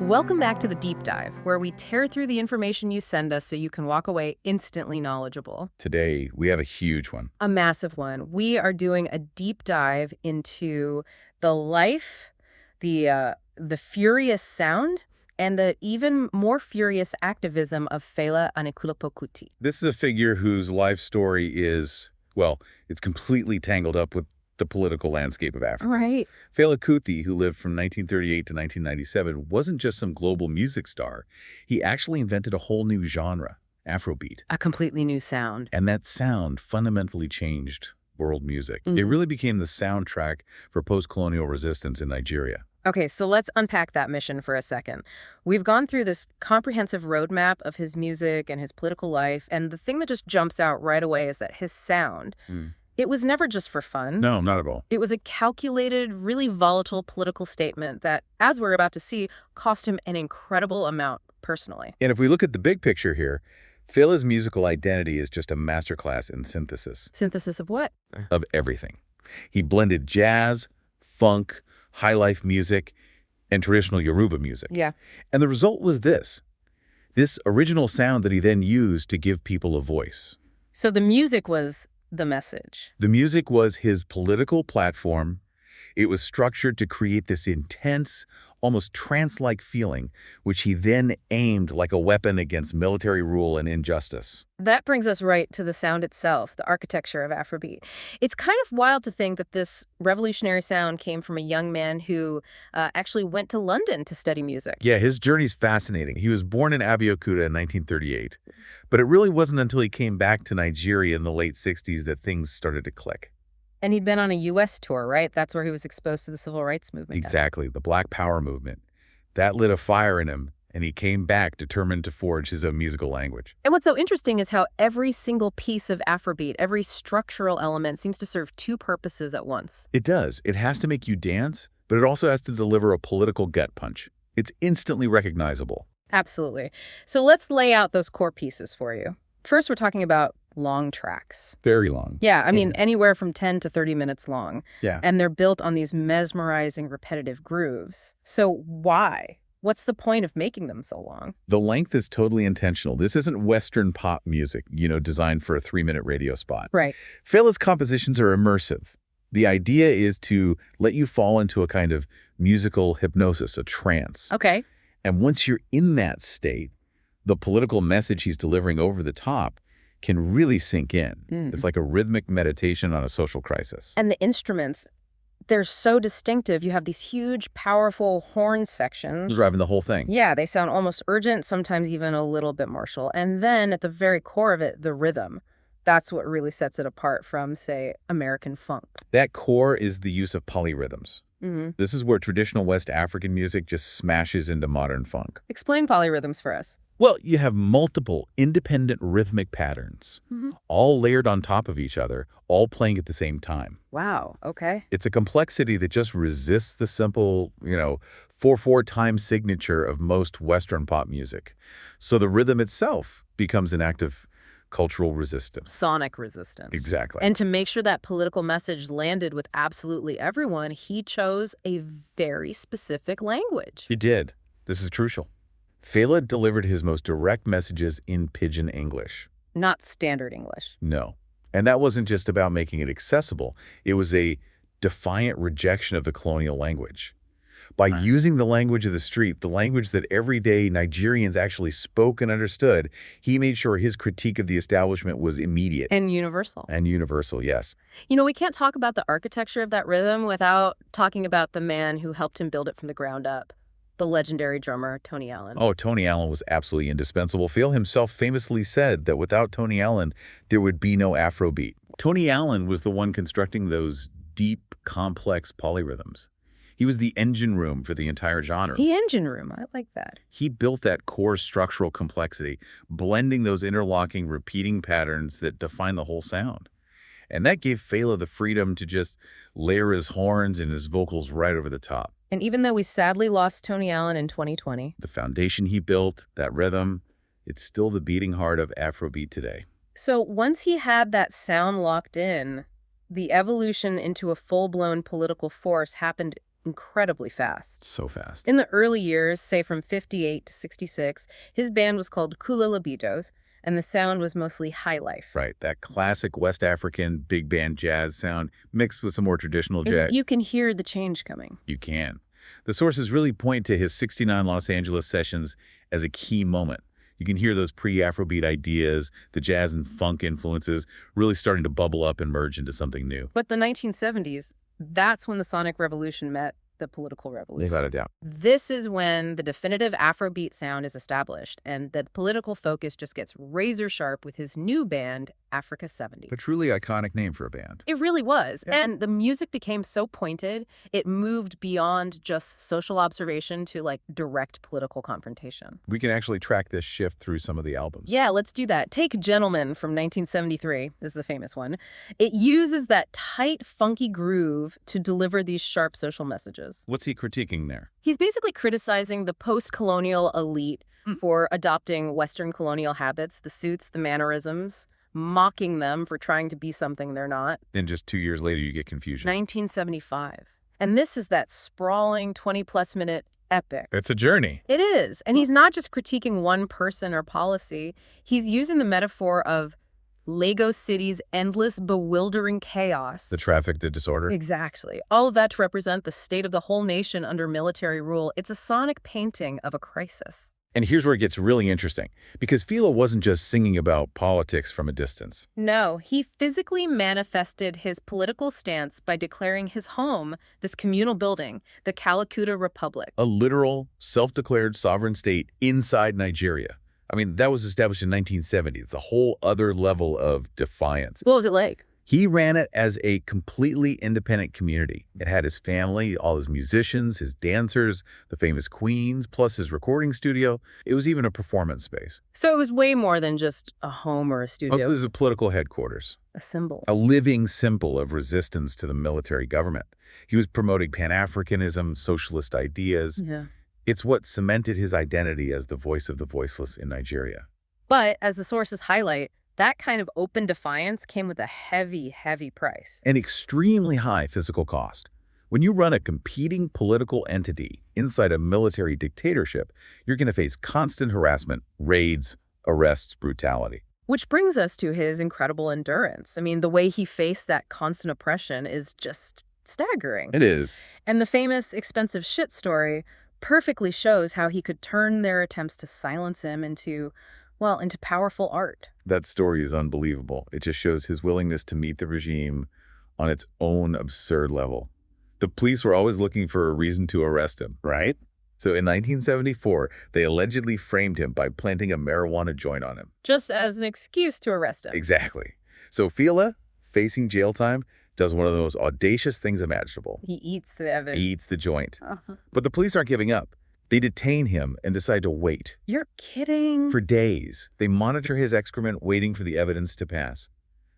Welcome back to the Deep Dive, where we tear through the information you send us so you can walk away instantly knowledgeable. Today, we have a huge one. A massive one. We are doing a deep dive into the life, the furious sound, and the even more furious activism of Fela Kuti. This is a figure whose life story is, well, it's completely tangled up with the political landscape of Africa. Right. Fela Kuti, who lived from 1938 to 1997, wasn't just some global music star. He actually invented a whole new genre, Afrobeat. A completely new sound. And that sound fundamentally changed world music. It really became the soundtrack for post-colonial resistance in Nigeria. Okay, so let's unpack that mission for a second. We've gone through this comprehensive roadmap of his music and his political life, and the thing that just jumps out right away is that his sound, it was never just for fun. No, not at all. It was a calculated, really volatile political statement that, as we're about to see, cost him an incredible amount personally. And if we look at the big picture here, Fela's musical identity is just a masterclass in synthesis. Synthesis of what? Of everything. He blended jazz, funk, highlife music, and traditional Yoruba music. Yeah. And the result was this original sound that he then used to give people a voice. So the music was the message. The music was his political platform. It was structured to create this intense, almost trance-like feeling, which he then aimed like a weapon against military rule and injustice. That brings us right to the sound itself, the architecture of Afrobeat. It's kind of wild to think that this revolutionary sound came from a young man who actually went to London to study music. Yeah, his journey's fascinating. He was born in Abeokuta in 1938, but it really wasn't until he came back to Nigeria in the late 60s that things started to click. And he'd been on a U.S. tour, right? That's where he was exposed to the civil rights movement. Exactly, the Black Power movement. That lit a fire in him, and he came back determined to forge his own musical language. And what's so interesting is how every single piece of Afrobeat, every structural element seems to serve two purposes at once. It does. It has to make you dance, but it also has to deliver a political gut punch. It's instantly recognizable. Absolutely. So let's lay out those core pieces for you. First, we're talking about long tracks. Very long. Yeah, I mean, anywhere from 10 to 30 minutes long. Yeah. And they're built on these mesmerizing, repetitive grooves. So why? What's the point of making them so long? The length is totally intentional. This isn't Western pop music, designed for a 3-minute radio spot. Right. Fela's compositions are immersive. The idea is to let you fall into a kind of musical hypnosis, a trance. Okay. And once you're in that state, the political message he's delivering over the top can really sink in. It's like a rhythmic meditation on a social crisis. And the instruments, they're so distinctive. You have these huge, powerful horn sections. Driving the whole thing. Yeah, they sound almost urgent, sometimes even a little bit martial. And then at the very core of it, the rhythm. That's what really sets it apart from, say, American funk. That core is the use of polyrhythms. This is where traditional West African music just smashes into modern funk. Explain polyrhythms for us. Well, you have multiple independent rhythmic patterns, all layered on top of each other, all playing at the same time. Wow, okay. It's a complexity that just resists the simple, 4/4 time signature of most Western pop music. So the rhythm itself becomes an act of cultural resistance. Sonic resistance. Exactly. And to make sure that political message landed with absolutely everyone, he chose a very specific language. He did. This is crucial. Fela delivered his most direct messages in Pidgin English. Not standard English. No. And that wasn't just about making it accessible. It was a defiant rejection of the colonial language. By using the language of the street, the language that everyday Nigerians actually spoke and understood, he made sure his critique of the establishment was immediate. And universal. And universal, yes. We can't talk about the architecture of that rhythm without talking about the man who helped him build it from the ground up. The legendary drummer, Tony Allen. Oh, Tony Allen was absolutely indispensable. Phil himself famously said that without Tony Allen, there would be no Afrobeat. Tony Allen was the one constructing those deep, complex polyrhythms. He was the engine room for the entire genre. The engine room, I like that. He built that core structural complexity, blending those interlocking, repeating patterns that define the whole sound. And that gave Fela the freedom to just layer his horns and his vocals right over the top. And even though we sadly lost Tony Allen in 2020, the foundation he built, that rhythm, it's still the beating heart of Afrobeat today. So once he had that sound locked in, the evolution into a full-blown political force happened incredibly fast. So fast. In the early years, say from 58 to 66, his band was called Kula Libidos, and the sound was mostly highlife. Right, that classic West African big band jazz sound mixed with some more traditional jazz. You can hear the change coming. You can. The sources really point to his '69 Los Angeles sessions as a key moment. You can hear those pre-Afrobeat ideas, the jazz and funk influences really starting to bubble up and merge into something new. But the 1970s, that's when the sonic revolution met the political revolution. Without a doubt. This is when the definitive Afrobeat sound is established, and the political focus just gets razor sharp with his new band, Africa 70. A truly iconic name for a band. It really was. Yeah. And the music became so pointed, it moved beyond just social observation to like direct political confrontation. We can actually track this shift through some of the albums. Yeah, let's do that. Take Gentleman from 1973. This is the famous one. It uses that tight, funky groove to deliver these sharp social messages. What's he critiquing there? He's basically criticizing the post-colonial elite for adopting Western colonial habits, the suits, the mannerisms, mocking them for trying to be something they're not. Then just 2 years later, you get confusion. 1975. And this is that sprawling 20-plus minute epic. It's a journey. It is. And he's not just critiquing one person or policy. He's using the metaphor of Lagos City's endless, bewildering chaos. The traffic, the disorder. Exactly. All of that to represent the state of the whole nation under military rule. It's a sonic painting of a crisis. And here's where it gets really interesting, because Fela wasn't just singing about politics from a distance. No, he physically manifested his political stance by declaring his home, this communal building, the Calcutta Republic. A literal, self-declared sovereign state inside Nigeria. I mean, that was established in 1970. It's a whole other level of defiance. What was it like? He ran it as a completely independent community. It had his family, all his musicians, his dancers, the famous queens, plus his recording studio. It was even a performance space. So it was way more than just a home or a studio. It was a political headquarters. A symbol. A living symbol of resistance to the military government. He was promoting Pan-Africanism, socialist ideas. Yeah. It's what cemented his identity as the voice of the voiceless in Nigeria. But, as the sources highlight, that kind of open defiance came with a heavy, heavy price. An extremely high physical cost. When you run a competing political entity inside a military dictatorship, you're going to face constant harassment, raids, arrests, brutality. Which brings us to his incredible endurance. I mean, the way he faced that constant oppression is just staggering. It is. And the famous expensive shit story perfectly shows how he could turn their attempts to silence him into powerful art. That story is unbelievable. It just shows his willingness to meet the regime on its own absurd level. The police were always looking for a reason to arrest him, right? So in 1974, they allegedly framed him by planting a marijuana joint on him. Just as an excuse to arrest him. Exactly. So Fela, facing jail time, does one of the most audacious things imaginable. He eats the evidence. He eats the joint. But the police aren't giving up. They detain him and decide to wait. You're kidding. For days, they monitor his excrement, waiting for the evidence to pass.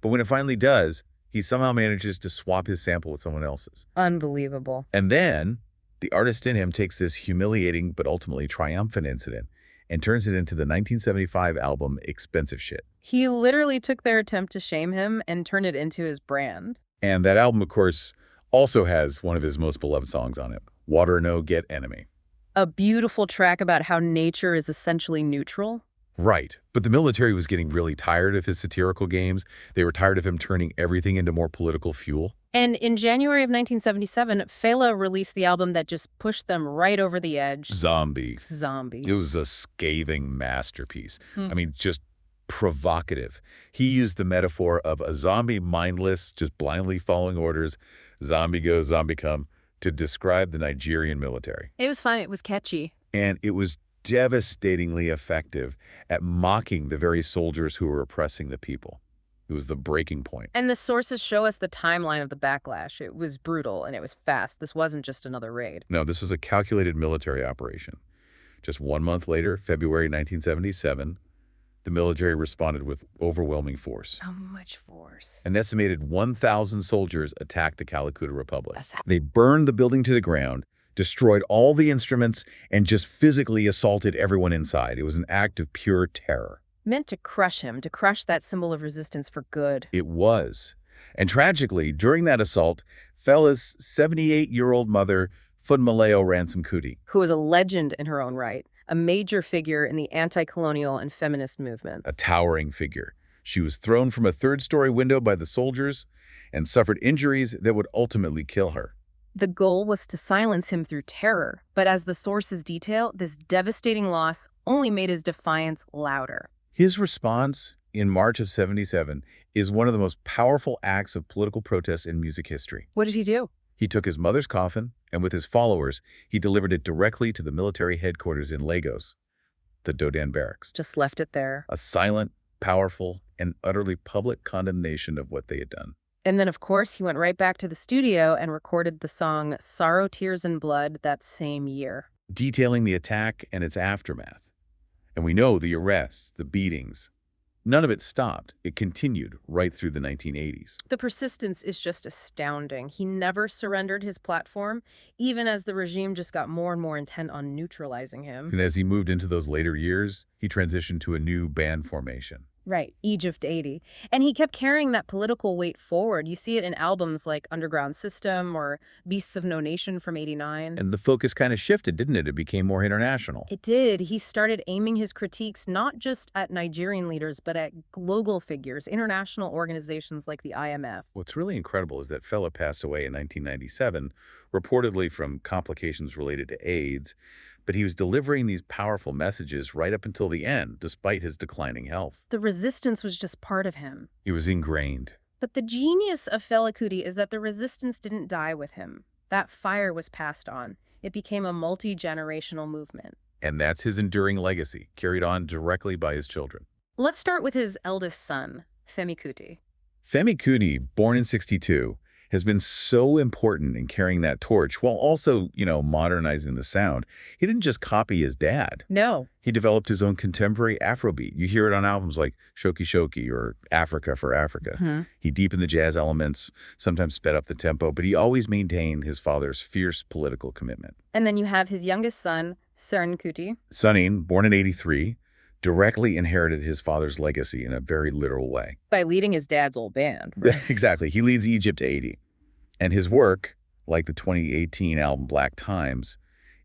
But when it finally does, he somehow manages to swap his sample with someone else's. Unbelievable. And then, the artist in him takes this humiliating but ultimately triumphant incident and turns it into the 1975 album Expensive Shit. He literally took their attempt to shame him and turned it into his brand. And that album, of course, also has one of his most beloved songs on it, Water No Get Enemy. A beautiful track about how nature is essentially neutral. Right. But the military was getting really tired of his satirical games. They were tired of him turning everything into more political fuel. And in January of 1977, Fela released the album that just pushed them right over the edge. Zombie. Zombie. It was a scathing masterpiece. I mean, just provocative. He used the metaphor of a zombie, mindless, just blindly following orders, zombie go, zombie come, to describe the Nigerian military. It was fun. It was catchy. And it was devastatingly effective at mocking the very soldiers who were oppressing the people. It was the breaking point. And the sources show us the timeline of the backlash. It was brutal and it was fast. This wasn't just another raid. No, this was a calculated military operation. Just 1 month later, February 1977, the military responded with overwhelming force. How much force? An estimated 1,000 soldiers attacked the Calcutta Republic. They burned the building to the ground, destroyed all the instruments, and just physically assaulted everyone inside. It was an act of pure terror. Meant to crush him, to crush that symbol of resistance for good. It was. And tragically, during that assault, Fela's 78-year-old mother Funmaleo Ransom Kuti. who was a legend in her own right, a major figure in the anti-colonial and feminist movement. A towering figure. She was thrown from a third-story window by the soldiers and suffered injuries that would ultimately kill her. The goal was to silence him through terror, but as the sources detail, this devastating loss only made his defiance louder. His response in March of '77 is one of the most powerful acts of political protest in music history. What did he do? He took his mother's coffin, and with his followers, he delivered it directly to the military headquarters in Lagos, the Dodan Barracks. Just left it there. A silent, powerful, and utterly public condemnation of what they had done. And then, of course, he went right back to the studio and recorded the song Sorrow, Tears, and Blood that same year. Detailing the attack and its aftermath. And we know the arrests, the beatings. None of it stopped. It continued right through the 1980s. The persistence is just astounding. He never surrendered his platform, even as the regime just got more and more intent on neutralizing him. And as he moved into those later years, he transitioned to a new band formation. Right, Egypt 80. And he kept carrying that political weight forward. You see it in albums like Underground System or Beasts of No Nation from 89. And the focus kind of shifted, didn't it? It became more international. It did. He started aiming his critiques not just at Nigerian leaders, but at global figures, international organizations like the IMF. What's really incredible is that Fela passed away in 1997, reportedly from complications related to AIDS, but he was delivering these powerful messages right up until the end, despite his declining health. The resistance was just part of him. It was ingrained. But the genius of Fela Kuti is that the resistance didn't die with him. That fire was passed on. It became a multi-generational movement. And that's his enduring legacy, carried on directly by his children. Let's start with his eldest son, Femi Kuti. Femi Kuti, born in '62, has been so important in carrying that torch while also, modernizing the sound. He didn't just copy his dad. No. He developed his own contemporary Afrobeat. You hear it on albums like Shoki Shoki or Africa for Africa. He deepened the jazz elements, sometimes sped up the tempo, but he always maintained his father's fierce political commitment. And then you have his youngest son, Serin Kuti. Sonin, born in '83, directly inherited his father's legacy in a very literal way. By leading his dad's old band. Right? Exactly. He leads Egypt 80. And his work, like the 2018 album Black Times,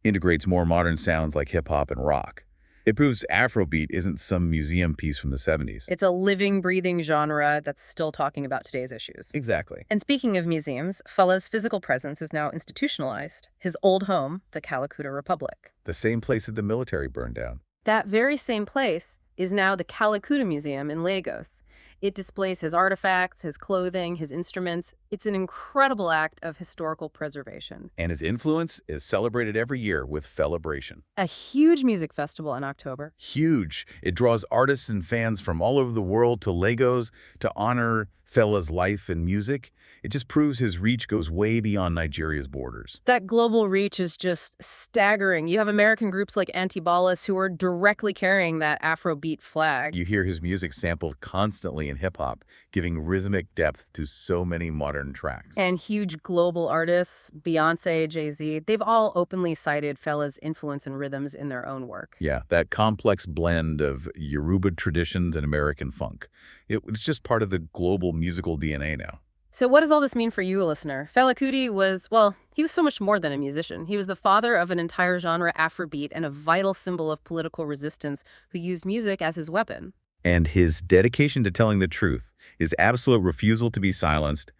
integrates more modern sounds like hip-hop and rock. It proves Afrobeat isn't some museum piece from the '70s. It's a living, breathing genre that's still talking about today's issues. Exactly. And speaking of museums, Fela's physical presence is now institutionalized. His old home, the Calcutta Republic. The same place that the military burned down. That very same place is now the Calcutta Museum in Lagos. It displays his artifacts, his clothing, his instruments. It's an incredible act of historical preservation. And his influence is celebrated every year with Felabration. A huge music festival in October. Huge. It draws artists and fans from all over the world to Lagos to honor Fela's life and music. It just proves his reach goes way beyond Nigeria's borders. That global reach is just staggering. You have American groups like Antibalas who are directly carrying that Afrobeat flag. You hear his music sampled constantly in hip-hop, giving rhythmic depth to so many modern tracks. And huge global artists, Beyonce, Jay-Z, they've all openly cited Fela's influence and rhythms in their own work. Yeah, that complex blend of Yoruba traditions and American funk. It's just part of the global musical DNA now. So what does all this mean for you, listener? Fela Kuti was, well, he was so much more than a musician. He was the father of an entire genre, Afrobeat, and a vital symbol of political resistance who used music as his weapon. And his dedication to telling the truth, his absolute refusal to be silenced,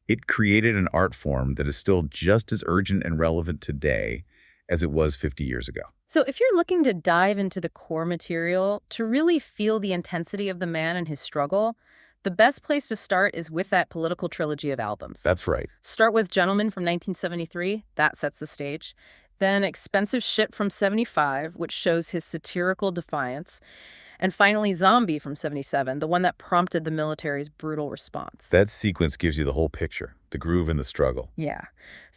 it created an art form that is still just as urgent and relevant today as it was 50 years ago. So if you're looking to dive into the core material, to really feel the intensity of the man and his struggle, the best place to start is with that political trilogy of albums. That's right. Start with Gentleman from 1973. That sets the stage. Then Expensive Shit from '75, which shows his satirical defiance. And finally, Zombie from '77, the one that prompted the military's brutal response. That sequence gives you the whole picture, the groove and the struggle. Yeah.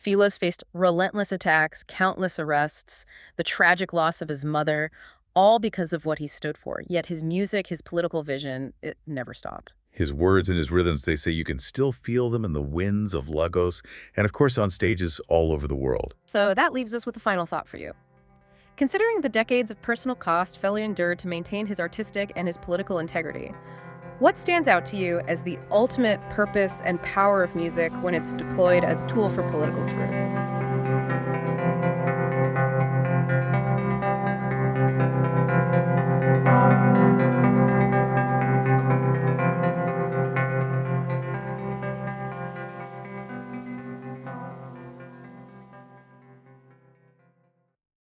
Fela's faced relentless attacks, countless arrests, the tragic loss of his mother, all because of what he stood for. Yet his music, his political vision, it never stopped. His words and his rhythms, they say you can still feel them in the winds of Lagos and, of course, on stages all over the world. So that leaves us with a final thought for you. Considering the decades of personal cost Fela endured to maintain his artistic and his political integrity, what stands out to you as the ultimate purpose and power of music when it's deployed as a tool for political truth?